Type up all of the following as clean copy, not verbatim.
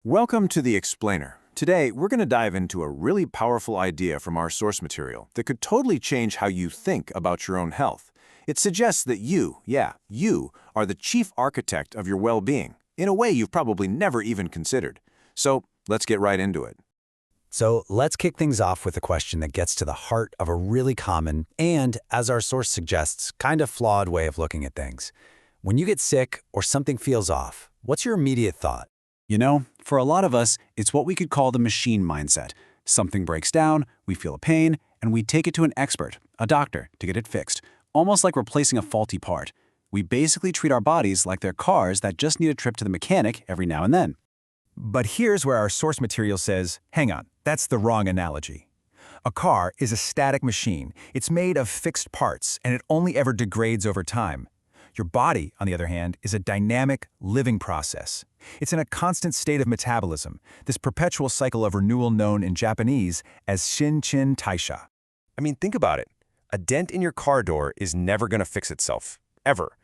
Welcome to The Explainer. Today, we're going to dive into a really powerful idea from our source material that could totally change how you think about your own health. It suggests that you are the chief architect of your well-being, in a way you've probably never even considered. So, let's get right into it. So let's kick things off with a question that gets to the heart of a really common and, as our source suggests, kind of flawed way of looking at things. When you get sick or something feels off, what's your immediate thought? For a lot of us, it's what we could call the machine mindset. Something breaks down, we feel a pain, and we take it to an expert, a doctor, to get it fixed, almost like replacing a faulty part. We basically treat our bodies like they're cars that just need a trip to the mechanic every now and then. But here's where our source material says, hang on, that's the wrong analogy. A car is a static machine. It's made of fixed parts, and it only ever degrades over time. Your body, on the other hand, is a dynamic, living process. It's in a constant state of metabolism, this perpetual cycle of renewal known in Japanese as Shin-Chin Taisha. Think about it. A dent in your car door is never going to fix itself, ever.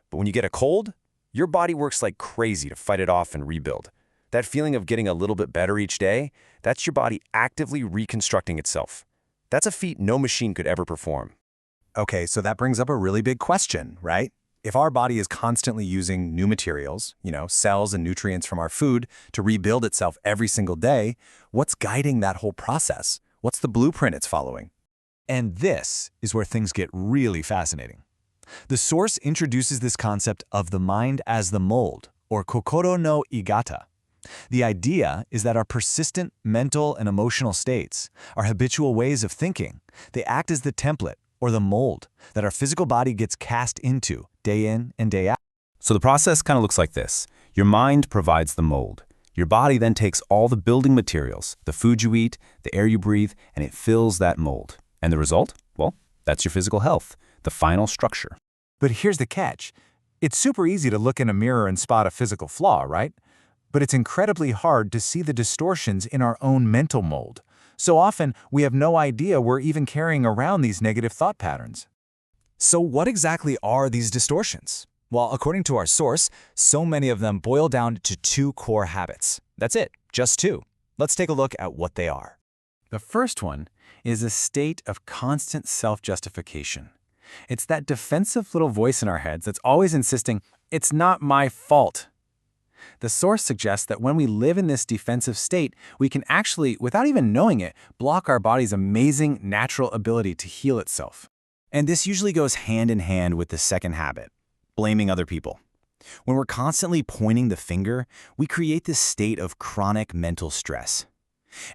But when you get a cold, your body works like crazy to fight it off and rebuild. That feeling of getting a little bit better each day, that's your body actively reconstructing itself. That's a feat no machine could ever perform. Okay, so that brings up a really big question, right? If our body is constantly using new materials, cells and nutrients from our food to rebuild itself every single day, what's guiding that whole process? What's the blueprint it's following? And this is where things get really fascinating. The source introduces this concept of the mind as the mold, or kokoro no igata. The idea is that our persistent mental and emotional states, our habitual ways of thinking, they act as the template, or the mold, that our physical body gets cast into day in and day out. So the process kind of looks like this. Your mind provides the mold. Your body then takes all the building materials, the food you eat, the air you breathe, and it fills that mold. And the result? Well, that's your physical health, the final structure. But here's the catch. It's super easy to look in a mirror and spot a physical flaw, right? But it's incredibly hard to see the distortions in our own mental mold. So often, we have no idea we're even carrying around these negative thought patterns. So what exactly are these distortions? Well, according to our source, so many of them boil down to two core habits. That's it, just two. Let's take a look at what they are. The first one is a state of constant self-justification. It's that defensive little voice in our heads that's always insisting, "It's not my fault." The source suggests that when we live in this defensive state, we can actually, without even knowing it, block our body's amazing natural ability to heal itself. And this usually goes hand in hand with the second habit, blaming other people. When we're constantly pointing the finger, we create this state of chronic mental stress.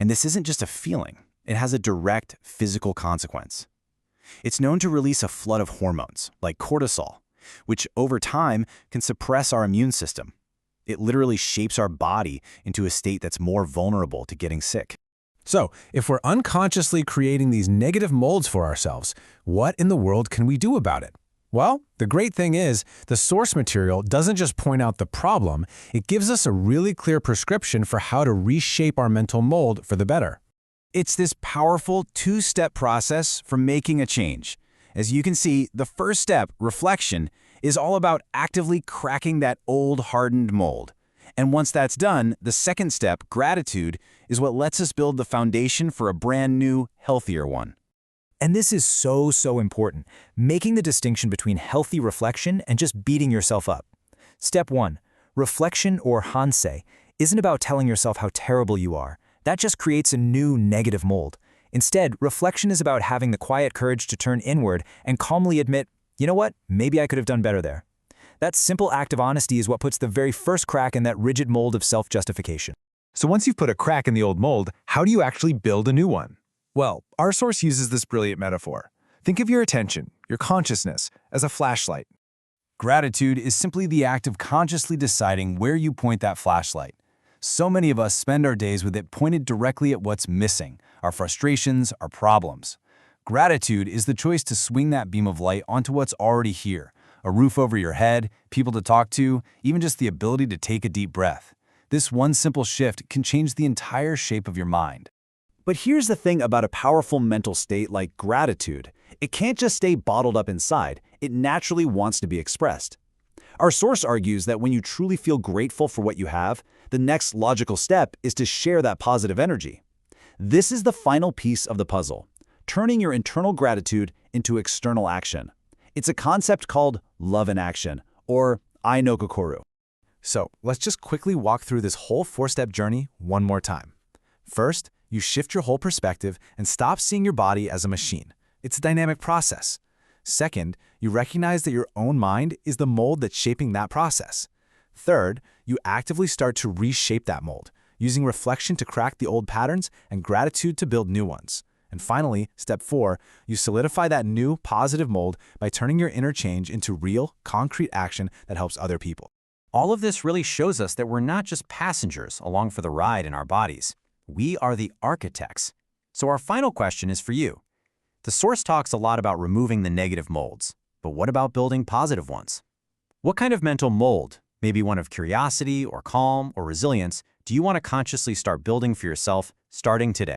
And this isn't just a feeling, it has a direct physical consequence. It's known to release a flood of hormones, like cortisol, which over time can suppress our immune system. It literally shapes our body into a state that's more vulnerable to getting sick. So, if we're unconsciously creating these negative molds for ourselves, what in the world can we do about it? Well, the great thing is, the source material doesn't just point out the problem, it gives us a really clear prescription for how to reshape our mental mold for the better. It's this powerful two-step process for making a change. As you can see, the first step, reflection, is all about actively cracking that old hardened mold. And once that's done, the second step, gratitude, is what lets us build the foundation for a brand new, healthier one. And this is so important, making the distinction between healthy reflection and just beating yourself up. Step 1, reflection or hansei isn't about telling yourself how terrible you are. That just creates a new negative mold. Instead, reflection is about having the quiet courage to turn inward and calmly admit, you know what, maybe I could have done better there. That simple act of honesty is what puts the very first crack in that rigid mold of self-justification. So once you've put a crack in the old mold, how do you actually build a new one? Well, our source uses this brilliant metaphor. Think of your attention, your consciousness, as a flashlight. Gratitude is simply the act of consciously deciding where you point that flashlight. So many of us spend our days with it pointed directly at what's missing, our frustrations, our problems. Gratitude is the choice to swing that beam of light onto what's already here, a roof over your head, people to talk to, even just the ability to take a deep breath. This one simple shift can change the entire shape of your mind. But here's the thing about a powerful mental state like gratitude. It can't just stay bottled up inside. It naturally wants to be expressed. Our source argues that when you truly feel grateful for what you have, the The next logical step is to share that positive energy. This is the final piece of the puzzle, turning your internal gratitude into external action. It's a concept called love in action, or I no kokoro. So let's just quickly walk through this whole 4-step journey one more time. First, you shift your whole perspective and stop seeing your body as a machine. It's a dynamic process. Second, you recognize that your own mind is the mold that's shaping that process. Third, you actively start to reshape that mold, using reflection to crack the old patterns and gratitude to build new ones. And finally, step 4, you solidify that new, positive mold by turning your inner change into real, concrete action that helps other people. All of this really shows us that we're not just passengers along for the ride in our bodies. We are the architects. So our final question is for you. The source talks a lot about removing the negative molds, but what about building positive ones? What kind of mental mold, maybe one of curiosity or calm or resilience, do you want to consciously start building for yourself starting today?